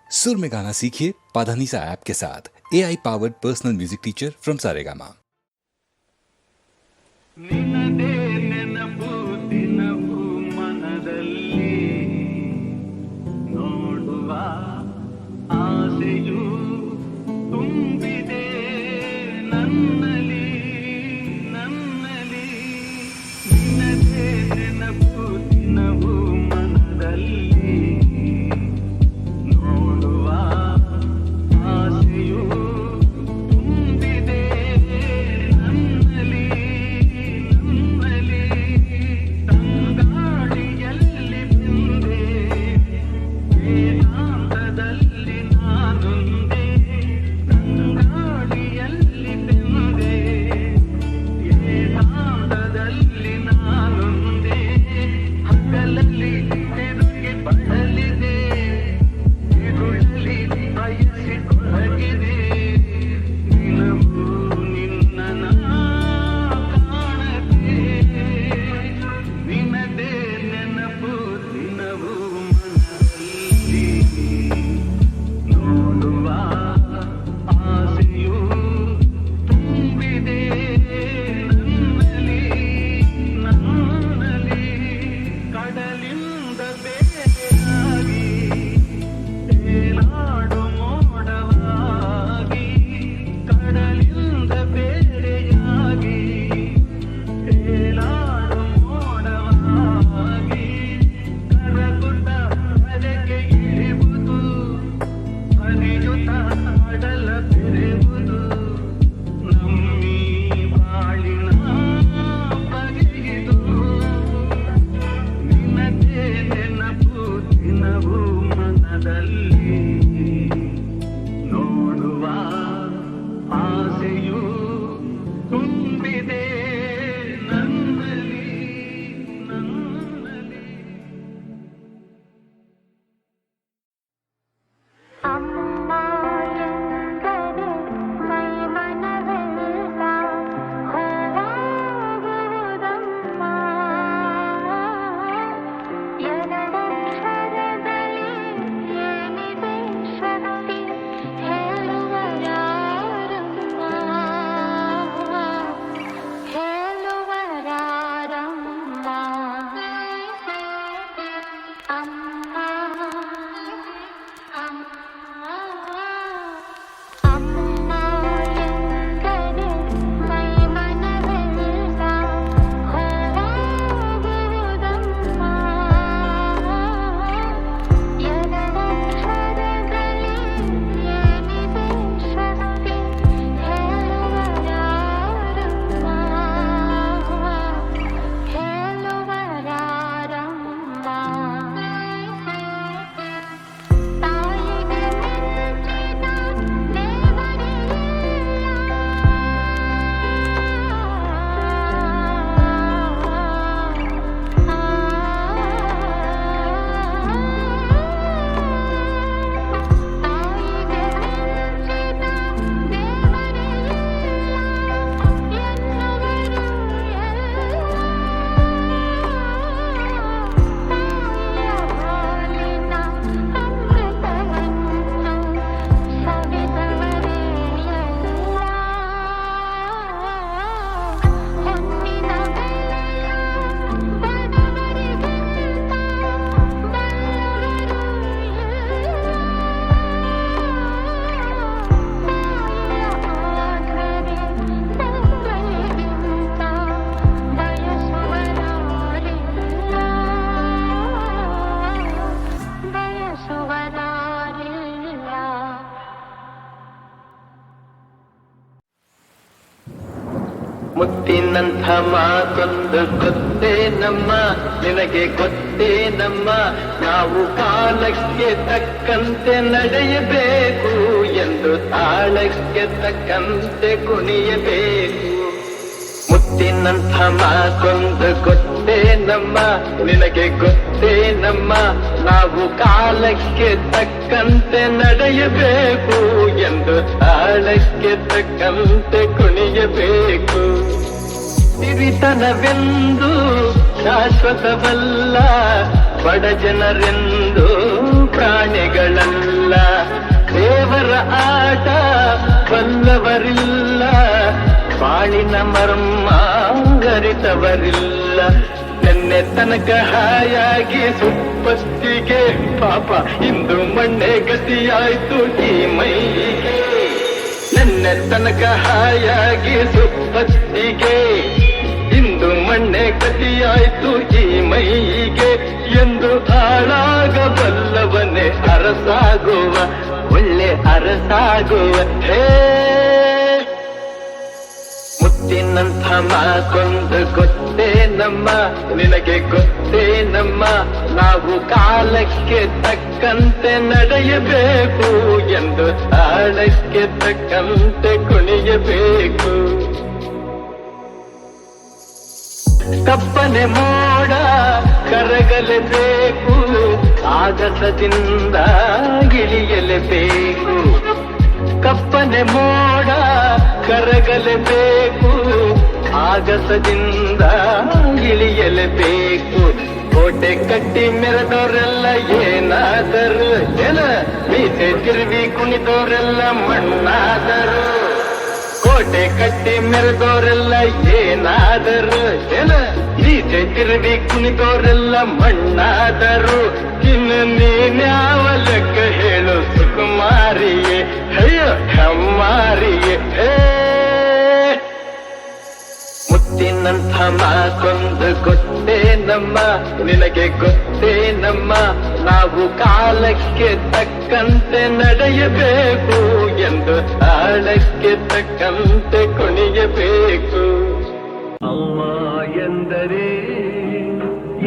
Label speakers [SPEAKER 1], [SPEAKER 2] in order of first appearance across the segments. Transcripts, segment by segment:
[SPEAKER 1] सुर में गाना सीखिए पाधानीसा ऐप के साथ AI powered personal music teacher from Saregama.
[SPEAKER 2] ನಿನ್ನದೇ ನೆನಪು ದಿನವೂ ಮನದಲ್ಲಿ ನೋಡುವ ಆಸೆಯು ತುಂಬಿದೆ ನನ್ನಲ್ಲಿ ನಿನ್ನದೇ ನೆನಪು ದಿನವೂ ಮನದಲ್ಲಿ ನೋಡುವ ಆಸೆಯು ತುಂಬಿದೆ ನನ್ನಲ್ಲಿ ತಂಗಾಳಿಯಲ್ಲಿ ಬಂದೆ ಏಕಾಂತದಲ್ಲಿ ನಾನೊಂದೇ ತಂಗಾಳಿಯಲ್ಲಿ ಬಂದೆ ಏಕಾಂತದಲ್ಲಿ ನಾನೊಂದೇ ಹಗಲಲ್ಲಿ ತಿರುಗಿ ಬಳಲಿದೆ ಇರುಳಲಿ ಬಯಸಿಕೊಳಗಿದೆ ದಿನವೂ ನಿನ್ನ ಕಾಣದೆ ನಿನ್ನದೇ ನೆನಪು ದಿನವೂ ಮನದಲ್ಲಿ ನೋಡುವ ಆಸೆಯು ತುಂಬಿದೆ ನನ್ನಲ್ಲಿ ಕಡಲಿಂದ ಬೇರೆಯಾಗಿ ತೇಲಾಡು ಮೋಡವಾಗಿ ಕಡಲಿಂದ ಬೇರೆಯಾಗಿ ತೇಲಾಡು ಮೋಡವಾಗಿ ಕರಗುತ್ತ ಕರೆಗೆ ಇಳಿಯುವುದು ಹರಿಯುತ್ತ ಕಡಲ ಬೆರೆಯುವುದು ನಮ್ಮಿ ಬಾಳಿನ ಬಗೆಯಿದು ನಿನ್ನದೇ ನೆನಪು ದಿನವೂ ಮನದಲ್ಲಿ ನೋಡುವ ಆಸೆಯು ತುಂಬಿದೆ ನನ್ನಲ್ಲಿ
[SPEAKER 3] ಅಮ್ಮ ಎಂದರೆ ಮೈಮನವೆಲ್ಲ ಹೂವಾಗುವುದಮ್ಮ. ಎರಡಕ್ಷರದಲ್ಲಿ ಏನಿದೆ ಶಕ್ತಿ ಹೇಳುವ ಯಾರಮ್ಮ ಹೇಳುವ ಯಾರಮ್ಮ ಅಮ್ಮ ಅಮ್ಮ ಎಂದರೆ ಮೈಮನವೆಲ್ಲ ಹೂವಾಗುವುದಮ್ಮ. ಎರಡಕ್ಷರದಲ್ಲಿ ಏನಿದೆ ಶಕ್ತಿ ಹೇಳುವ ಯಾರಮ್ಮ ಹೇಳುವ ಯಾರಮ್ಮ. ತಾಯಿಗೆ ಮೆಚ್ಚಿದ
[SPEAKER 2] ಮುತ್ತಿನಂಥ ಮಾತೊಂದು ಗೊತ್ತೇ ನಮ್ಮ ನಿನಗೆ ಗೊತ್ತೇ ನಮ್ಮ ನಾವು ಕಾಲಕ್ಕೆ ತಕ್ಕಂತೆ ನಡೆಯಬೇಕು ಎಂದು ತಾಳಕ್ಕೆ ತಕ್ಕಂತೆ ಕುಣಿಯಬೇಕು. ಮುತ್ತಿನಂಥ ಮಾತೊಂದು ಗೊತ್ತೇ ನಮ್ಮ ನಿನಗೆ ಗೊತ್ತೇ ನಮ್ಮ ನಾವು ಕಾಲಕ್ಕೆ ತಕ್ಕಂತೆ ನಡೆಯಬೇಕು ಎಂದು ತಾಳಕ್ಕೆ ತಕ್ಕಂತೆ ಕುಣಿಯಬೇಕು. ಸಿರಿತನವೆಂದು ಶಾಶ್ವತವಲ್ಲ, ಬಡ ಜನರೆಂದು ಪ್ರಾಣಿಗಳಲ್ಲ. ಬಾಳಿನ ಮರ್ಮ ಗರಿತವರಿಲ್ಲ. ನೆನ್ನೆ ತನಕ ಹಾಯಾಗಿ ಸುಪ್ಪತ್ತಿಗೆ ಪಾಪ ಇಂದು ಮಣ್ಣೆ ಗತಿಯಾಯ್ತು ಈ ಮೈಗೆ. ನೆನ್ನೆ ತನಕ ಹಾಯಾಗಿ ಸುಪ್ಪತ್ತಿಗೆ ಇಂದು ಮಣ್ಣೆ ಗತಿಯಾಯ್ತು ಈ ಮೈಗೆ. ಎಂದು ಹಾಳಾಗಬಲ್ಲವನೇ ಅರಸಾಗುವ, ಒಳ್ಳೆ ಅರಸಾಗುವ. ಹೇ ಮುತ್ತಿನಂಥ ಮಾತೊಂದು ಗೊತ್ತೇ ನಮ್ಮ, ನಿನಗೆ ಗೊತ್ತೇ ನಮ್ಮ. ನಾವು ಕಾಲಕ್ಕೆ ತಕ್ಕಂತೆ ನಡೆಯಬೇಕು ಎಂದು ತಾಳಕ್ಕೆ ತಕ್ಕಂತೆ ಕುಣಿಯಬೇಕು. ಕಪ್ಪನೆ ಮೋಡ ಕರಗಲೇಬೇಕು, ಆಗಸದಿಂದ ಇಳಿಯಲೇಬೇಕು. ಕಪ್ಪನೆ ಮೋಡ ಕರಗಲೇಬೇಕು, ಆಗಸದಿಂದ ಇಳಿಯಲೇಬೇಕು. ಕೋಟೆ ಕಟ್ಟಿ ಮೆರೆದವರೆಲ್ಲ ಏನಾದರು, ಮೀಸೆ ತಿರುವಿ ಕುಣಿದವರೆಲ್ಲ ಮಣ್ಣಾದರು. ಕೋಟೆ ಕಟ್ಟಿ ಮೆರೆದವರೆಲ್ಲ ಏನಾದರು, ಮೀಸೆ ತಿರುವಿ ಕುಣಿದವರೆಲ್ಲ ಮಣ್ಣಾದರು. ಇನ್ನು ನೀನ್ಯಾವ ಲೆಕ್ಕ ಹೇಳು ಸುಕುಮಾರಿಯೇ, ಅಯ್ಯೋ ಹೆಮ್ಮಾರಿಯೇ. ಹೇ ಮುತ್ತಿನಂಥ ಮಾತೊಂದು ಗೊತ್ತೇ ನಮ್ಮ, ನಿನಗೆ ಗೊತ್ತೇ ನಮ್ಮ. ನಾವು ಕಾಲಕ್ಕೆ ತಕ್ಕಂತೆ ನಡೆಯಬೇಕು ಎಂದು ತಾಳಕ್ಕೆ ತಕ್ಕಂತೆ ಕುಣಿಯಬೇಕು. ಅಮ್ಮ ಎಂದರೆ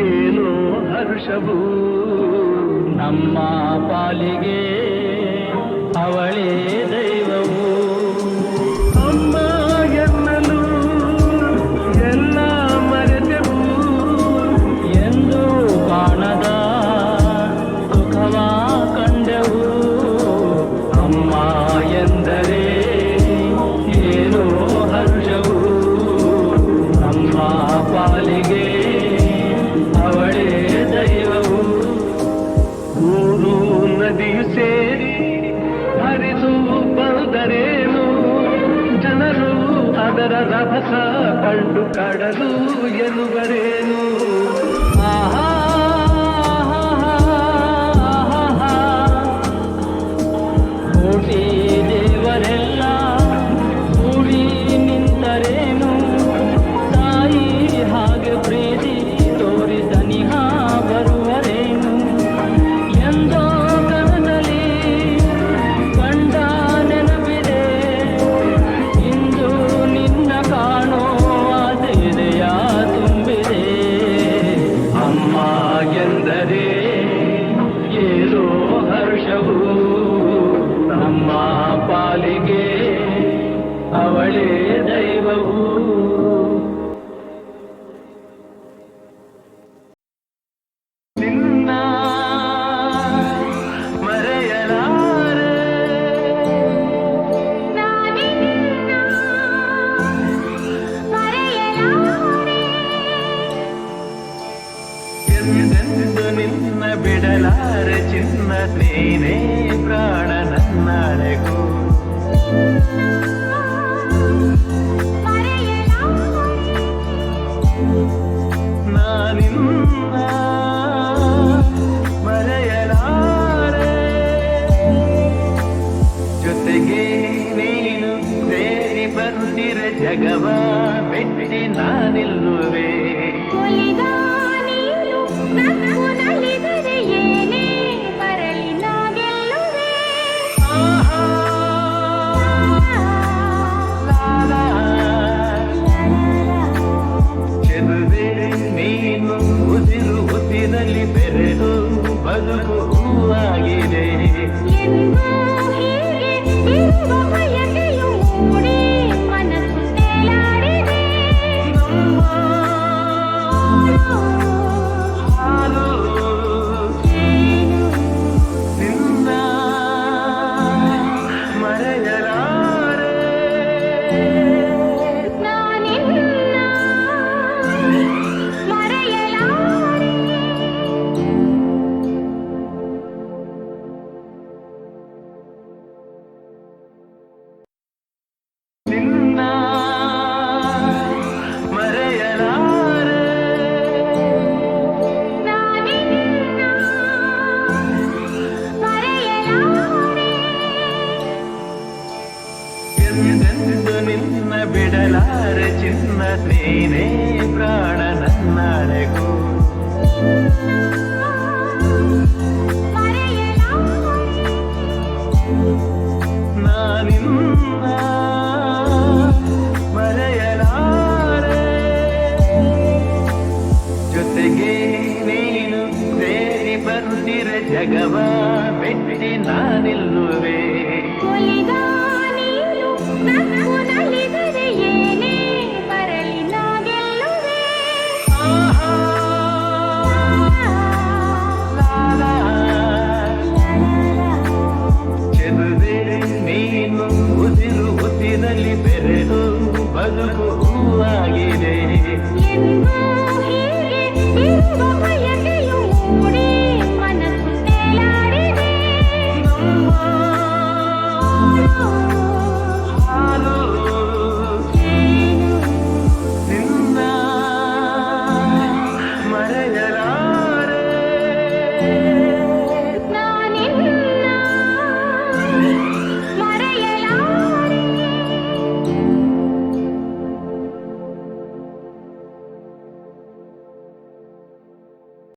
[SPEAKER 2] ಏನೋ ಹರ್ಷವು, ನಮ್ಮ ಪಾಲಿಗೆ ಅವಳೇ ದೈವವು. ಅಮ್ಮ ಎನ್ನಲು ಎಲ್ಲ ಮರೆತೆವು, ಎಂದು ಕಾಣದ ಸುಖವ ಕಂಡೆವು. ಅಮ್ಮ ಎಂದರೆ ಏನೋ ಹರ್ಷವು, ನಮ್ಮ ಪಾಲಿಗೆ ಅವಳೇ ದೈವವು. ಊರು ನದಿಯು ಸೇರಿ ಹರಿದು ಬಂದರೇನು, ಜನರು ಅದರ ರಭಸ ಕಂಡು ಕಡಲು ಎನ್ನುವರೇನು. ಆಹಾ ಕೋಟಿ ದೇವರೆಲ್ಲ ಕೂಡಿ ನಿಂತರೇನು, ತಾಯಿ ಹಾಗೆ ಪ್ರೀತಿ ತೋರಿ ಸನಿಹ ಬರುವರೇನು. ಎಂದೋ ಕನಸಲಿ ಕಂಡ ನೆನಪಿದೆ, ಇಂದು ನಿನ್ನ ಕಾಣೋ ಆಸೆದೆಯ ತುಂಬಿದೆ. ಅಮ್ಮ ಎಂದರೆ ಏನೋ ಹರ್ಷವು, ನಮ್ಮ ಪಾಲಿಗೆ ಅವಳೇ ದೈವವು. ನಿನ್ನ ಮರೆಯಲಾರೆ,
[SPEAKER 3] ನಾನಿನ್ನ ಮರೆಯಲಾರೆ.
[SPEAKER 2] ಎಂದೆಂದು ನಿನ್ನ ಬಿಡಲಾರೆ ಚಿನ್ನ, ನೀನೇ ಪ್ರಾಣ ನನ್ನಳೆಗೂ. ನಾನಿನ್ನ ಮರೆಯಲಾರೆ, ಜೊತೆಗೆ ನೀನು ಸೇರಿ ಬಂದಿರೆ ಜಗವ ಮೆಟ್ಟಿ ನಾನಿಲ್ಲುವೆ.
[SPEAKER 3] ಒಲಿದ ನೀನು ನಕ್ಕು ನಲಿದರೆ ಏನೇ ಬರಲಿ ನಾ ಗೆಲ್ಲುವೆ.
[SPEAKER 2] ಚೆಲುವೆ ನೀನು ಉಸಿರು ಉಸಿರಲ್ಲಿ ಬೆರೆದು ಬದುಕು ಹೂವಾಗಿದೆ.
[SPEAKER 3] ಎಂದು ಹೀಗೆ ಇರುವ ಬಯಕೆಯು ಮೂಡಿ ಮನಸ್ಸು ತೇಲಾಡಿದೆ.
[SPEAKER 2] ಹಾಲು ಮರೆಯಲಾರೆ ಚಿನ್ನ ನೀನೇ ಪ್ರಾಣ ನನ್ನಾಳೆಗೂ ನಾನಿನ್ನ ಮರೆಯಲಾರೆ ಜೊತೆಗೆ ನೀನು ಸೇರಿ ಬರ್ತಿರ ಜಗವ ಬೆಟ್ಟಿ ನಾನಿಲ್ಲುವೆ